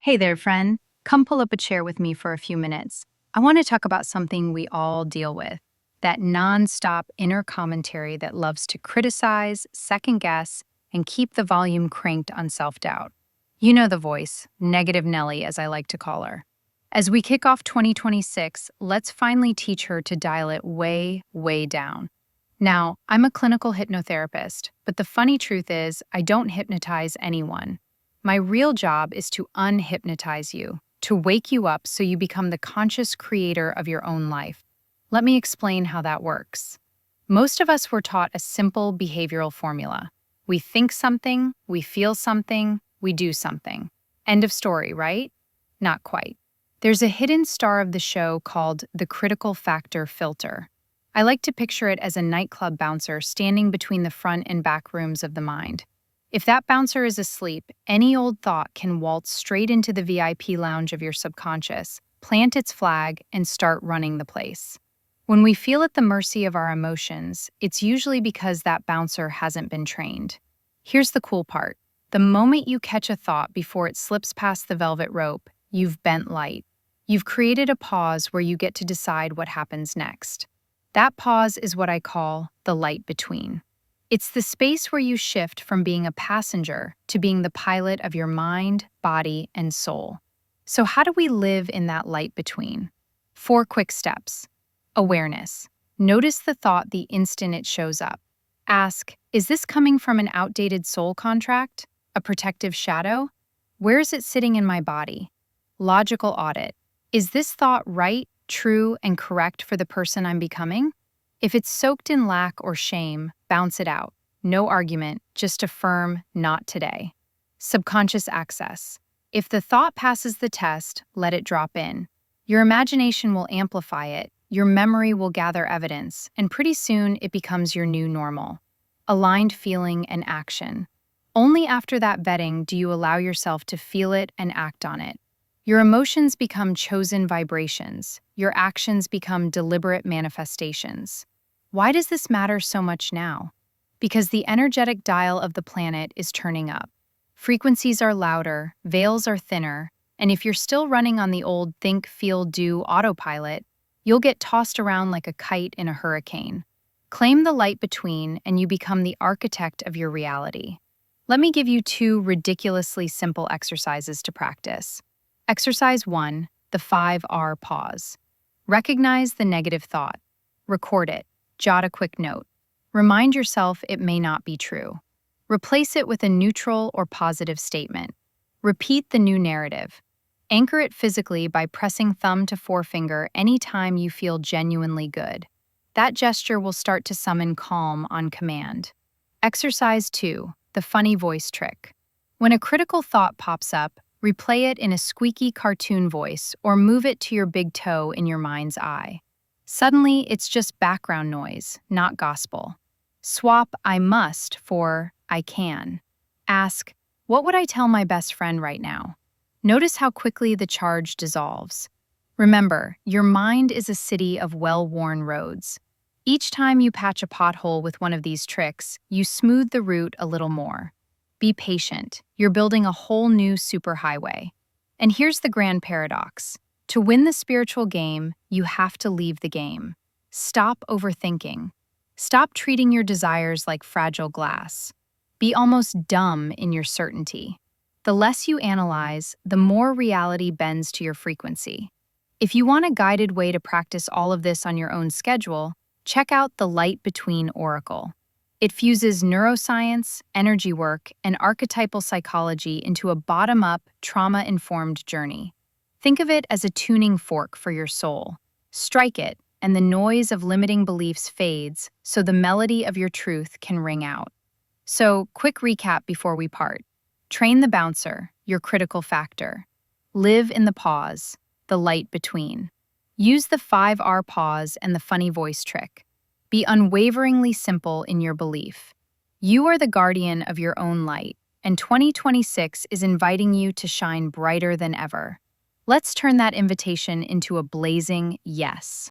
Hey there, friend. Come pull up a chair with me for a few minutes. I want to talk about something we all deal with, that nonstop inner commentary that loves to criticize, second guess, and keep the volume cranked on self doubt. You know the voice, negative Nelly, as I like to call her. As we kick off 2026, let's finally teach her to dial it way, way down. Now, I'm a clinical hypnotherapist, but the funny truth is, I don't hypnotize anyone. My real job is to unhypnotize you, to wake you up so you become the conscious creator of your own life. Let me explain how that works. Most of us were taught a simple behavioral formula. We think something, we feel something, we do something. End of story, right? Not quite. There's a hidden star of the show called the critical factor filter. I like to picture it as a nightclub bouncer standing between the front and back rooms of the mind. If that bouncer is asleep, any old thought can waltz straight into the VIP lounge of your subconscious, plant its flag, and start running the place. When we feel at the mercy of our emotions, it's usually because that bouncer hasn't been trained. Here's the cool part. The moment you catch a thought before it slips past the velvet rope, you've bent light. You've created a pause where you get to decide what happens next. That pause is what I call the light between. It's the space where you shift from being a passenger to being the pilot of your mind, body, and soul. So how do we live in that light between? 4 quick steps. Awareness. Notice the thought the instant it shows up. Ask, is this coming from an outdated soul contract? A protective shadow? Where is it sitting in my body? Logical audit. Is this thought right, true, and correct for the person I'm becoming? If it's soaked in lack or shame, bounce it out. No argument, just a firm, not today. Subconscious access. If the thought passes the test, let it drop in. Your imagination will amplify it, your memory will gather evidence, and pretty soon it becomes your new normal. Aligned feeling and action. Only after that vetting do you allow yourself to feel it and act on it. Your emotions become chosen vibrations. Your actions become deliberate manifestations. Why does this matter so much now? Because the energetic dial of the planet is turning up. Frequencies are louder, veils are thinner, and if you're still running on the old think, feel, do autopilot, you'll get tossed around like a kite in a hurricane. Claim the light between, and you become the architect of your reality. Let me give you 2 ridiculously simple exercises to practice. Exercise 1, the 5R pause. Recognize the negative thought. Record it. Jot a quick note. Remind yourself it may not be true. Replace it with a neutral or positive statement. Repeat the new narrative. Anchor it physically by pressing thumb to forefinger anytime you feel genuinely good. That gesture will start to summon calm on command. Exercise 2, the funny voice trick. When a critical thought pops up, replay it in a squeaky cartoon voice or move it to your big toe in your mind's eye. Suddenly, it's just background noise, not gospel. Swap I must for I can. Ask, what would I tell my best friend right now? Notice how quickly the charge dissolves. Remember, your mind is a city of well-worn roads. Each time you patch a pothole with one of these tricks, you smooth the route a little more. Be patient. You're building a whole new superhighway. And here's the grand paradox. To win the spiritual game, you have to leave the game. Stop overthinking. Stop treating your desires like fragile glass. Be almost dumb in your certainty. The less you analyze, the more reality bends to your frequency. If you want a guided way to practice all of this on your own schedule, check out the Light Between Oracle. It fuses neuroscience, energy work, and archetypal psychology into a bottom-up, trauma-informed journey. Think of it as a tuning fork for your soul. Strike it, and the noise of limiting beliefs fades so the melody of your truth can ring out. So, quick recap before we part. Train the bouncer, your critical factor. Live in the pause, the light between. Use the 5R pause and the funny voice trick. Be unwaveringly simple in your belief. You are the guardian of your own light, and 2026 is inviting you to shine brighter than ever. Let's turn that invitation into a blazing yes.